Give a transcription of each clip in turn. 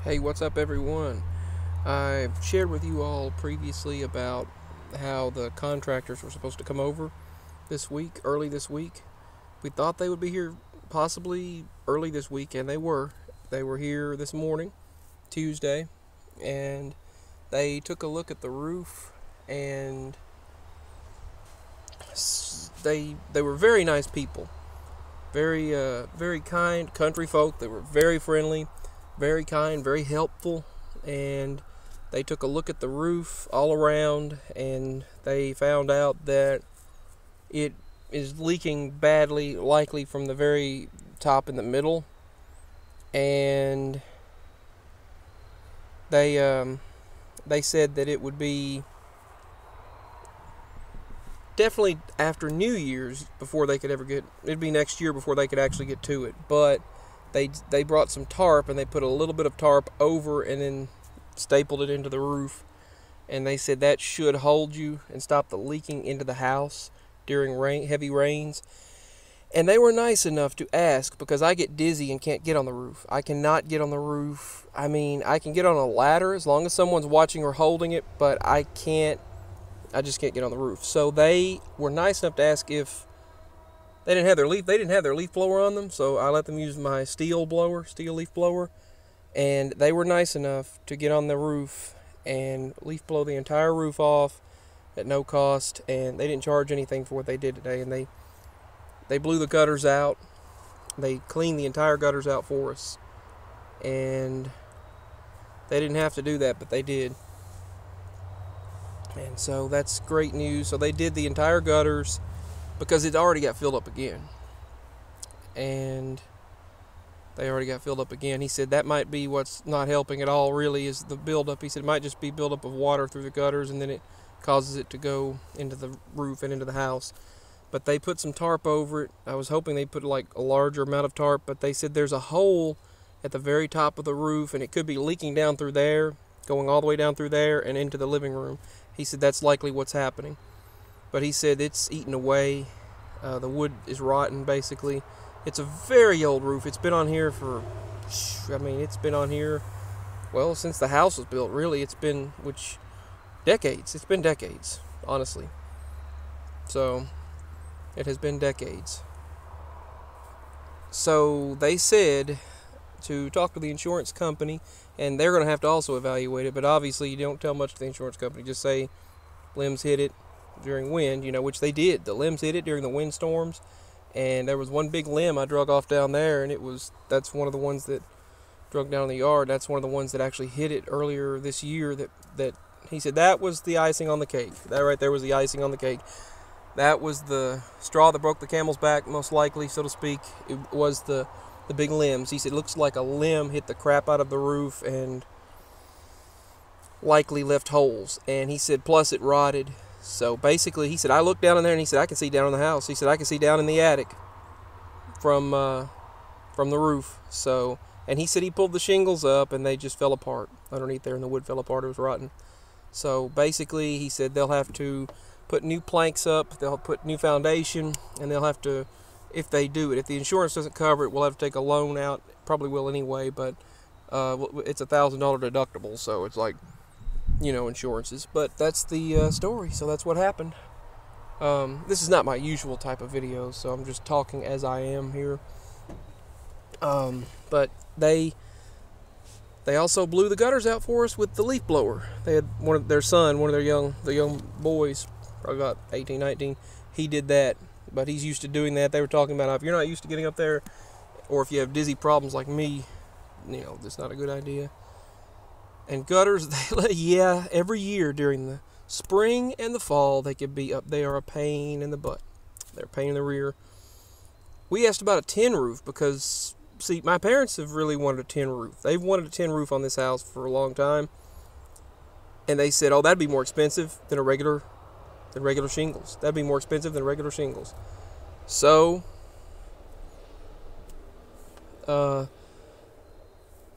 Hey, what's up, everyone? I've shared with you all previously about how the contractors were supposed to come over this week, early this week. We thought they would be here possibly early this week, and they were. They were here this morning, Tuesday, and they took a look at the roof, and they were very nice people, very kind country folk. They were very friendly, very kind, very helpful, and they took a look at the roof all around, and they found out that it is leaking badly, likely from the very top in the middle, and they said that it would be definitely after New Year's before they could ever get. It'd be next year before they could actually get to it, but they brought some tarp, and they put a little bit of tarp over and then stapled it into the roof, and they said that should hold you and stop the leaking into the house during heavy rains. And they were nice enough to ask, because I get dizzy and can't get on the roof. I cannot get on the roof. I mean, I can get on a ladder as long as someone's watching or holding it, but I just can't get on the roof. So they were nice enough to ask if they didn't have their leaf blower on them, so I let them use my steel leaf blower, and they were nice enough to get on the roof and leaf blow the entire roof off at no cost, and they didn't charge anything for what they did today. And they blew the gutters out. They cleaned the entire gutters out for us, and they didn't have to do that, but they did. And so that's great news. So they did the entire gutters, because it already got filled up again. And they already got filled up again. He said that might be what's not helping at all, really, is the buildup. He said it might just be buildup of water through the gutters, and then it causes it to go into the roof and into the house. But they put some tarp over it. I was hoping they put like a larger amount of tarp, but they said there's a hole at the very top of the roof, and it could be leaking down through there, going all the way down through there and into the living room. He said that's likely what's happening. But he said it's eaten away. The wood is rotten, basically. It's a very old roof. It's been on here it's been on here, well, since the house was built, really. It's been decades. It's been decades, honestly. So it has been decades. So they said to talk to the insurance company, and they're going to have to also evaluate it. But obviously, you don't tell much to the insurance company. Just say limbs hit it during wind, which they did. The limbs hit it during the windstorms, and there was one big limb I drug off down there, and that's one of the ones that drug down in the yard. That's one of the ones that actually hit it earlier this year. That he said that was the icing on the cake. That right there was the icing on the cake. That was the straw that broke the camel's back, most likely, so to speak. It was the big limbs. He said it looks like a limb hit the crap out of the roof and likely left holes. And he said plus it rotted. So basically, he said, I looked down in there, and he said, I can see down in the house. He said, I can see down in the attic from the roof. So, and he said he pulled the shingles up, and they just fell apart underneath there, and the wood fell apart. It was rotten. So basically, he said they'll have to put new planks up, they'll put new foundation, and they'll have to, if they do it, if the insurance doesn't cover it, we'll have to take a loan out. Probably will anyway, but it's a $1,000 deductible, so it's like, insurances. But that's the story. So that's what happened. This is not my usual type of video, so I'm just talking as I am here. But they also blew the gutters out for us with the leaf blower. They had one of the young boys, probably about 18, 19. He did that, but he's used to doing that. They were talking about how if you're not used to getting up there, or if you have dizzy problems like me, that's not a good idea. And gutters, yeah, every year during the spring and the fall, they could be up. They are a pain in the butt. They're a pain in the rear. We asked about a tin roof because, see, my parents have really wanted a tin roof. They've wanted a tin roof on this house for a long time. And they said, oh, that'd be more expensive than regular shingles. That'd be more expensive than regular shingles. So,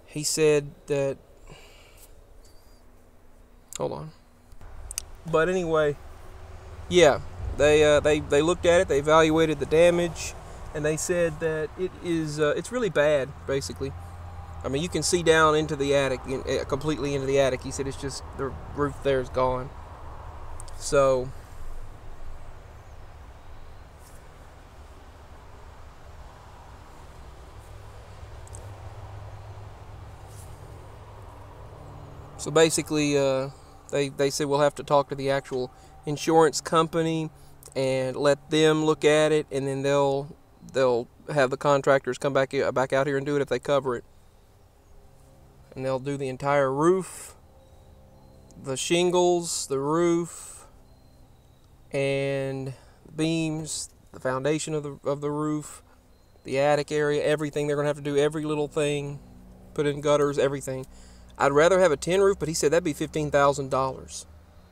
he said that, hold on. But anyway, yeah, they looked at it, they evaluated the damage, and they said that it's really bad, basically. I mean, you can see down into the attic, completely into the attic. He said it's just the roof there is gone. So basically, they said we'll have to talk to the actual insurance company and let them look at it, and then they'll have the contractors come back out here and do it if they cover it. And they'll do the entire roof, the shingles, the roof, and the beams, the foundation of the roof, the attic area, everything. They're going to have to do every little thing, put in gutters, everything. I'd rather have a tin roof, but he said that'd be $15,000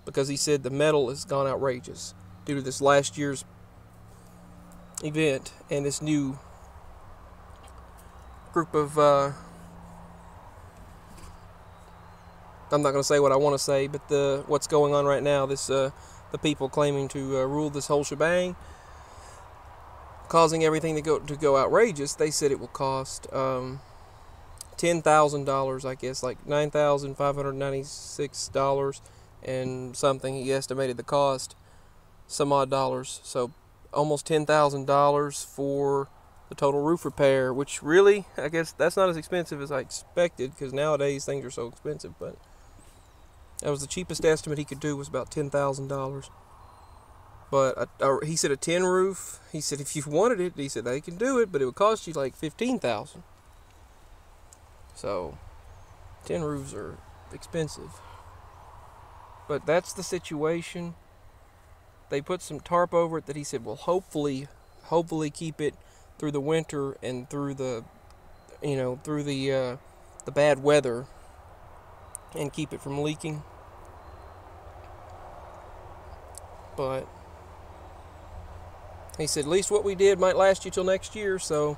because he said the metal has gone outrageous due to this last year's event and this new group of I'm not going to say what I want to say, but what's going on right now, the people claiming to rule this whole shebang, causing everything to go outrageous. They said it will cost $10,000, I guess, like $9,596 and something. He estimated the cost, some odd dollars. So almost $10,000 for the total roof repair, which really, I guess that's not as expensive as I expected, because nowadays things are so expensive. But that was the cheapest estimate he could do, was about $10,000. But he said a tin roof, he said if you wanted it, he said they can do it, but it would cost you like $15,000. So tin roofs are expensive. But that's the situation. They put some tarp over it that he said will hopefully keep it through the winter and through the bad weather, and keep it from leaking. But he said at least what we did might last you till next year, so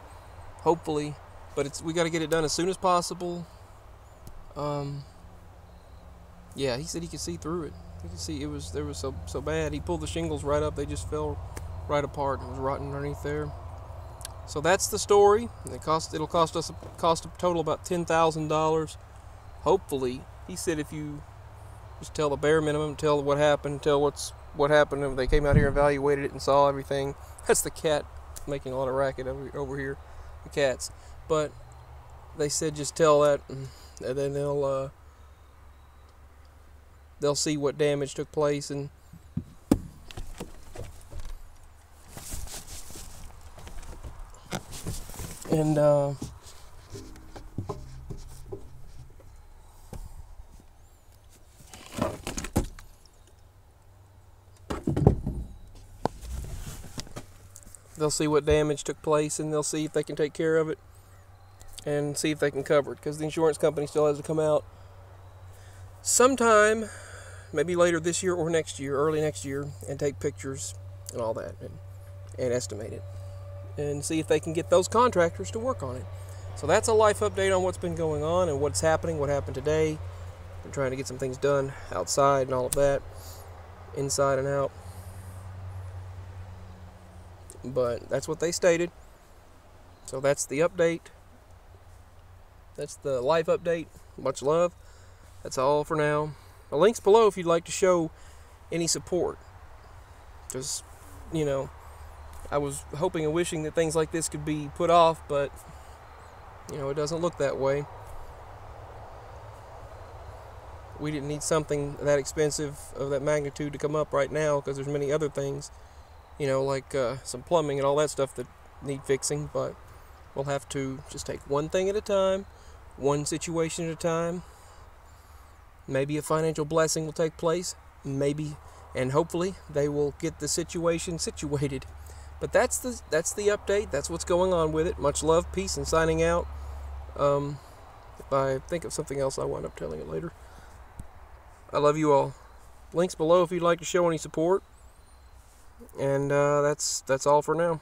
hopefully. But we got to get it done as soon as possible. Yeah, he said he could see through it. He could see there was so bad. He pulled the shingles right up; they just fell right apart. It was rotten underneath there. So that's the story. It'll cost us a total about $10,000. Hopefully, he said if you just tell the bare minimum, tell what happened, tell what happened, and they came out here, evaluated it, and saw everything. That's the cat making a lot of racket over here, the cats. But they said just tell that, and then they'll see what damage took place, and they'll see what damage took place, and they'll see if they can take care of it and see if they can cover it, because the insurance company still has to come out sometime, maybe later this year or next year, early next year, and take pictures and all that, and estimate it, and see if they can get those contractors to work on it. So that's a life update on what's been going on and what's happening, what happened today. Been trying to get some things done outside and all of that, inside and out. But that's what they stated. So that's the update. That's the life update. Much love. That's all for now. The link's below if you'd like to show any support. Just, I was hoping and wishing that things like this could be put off, but, it doesn't look that way. We didn't need something that expensive of that magnitude to come up right now, because there's many other things, like some plumbing and all that stuff that need fixing. But we'll have to just take one thing at a time, one situation at a time. Maybe a financial blessing will take place, maybe, and hopefully they will get the situation situated. But that's the update. That's what's going on with it. Much love, peace, and signing out. If I think of something else, I'll wind up telling it later. I love you all. Links below if you'd like to show any support. And that's all for now.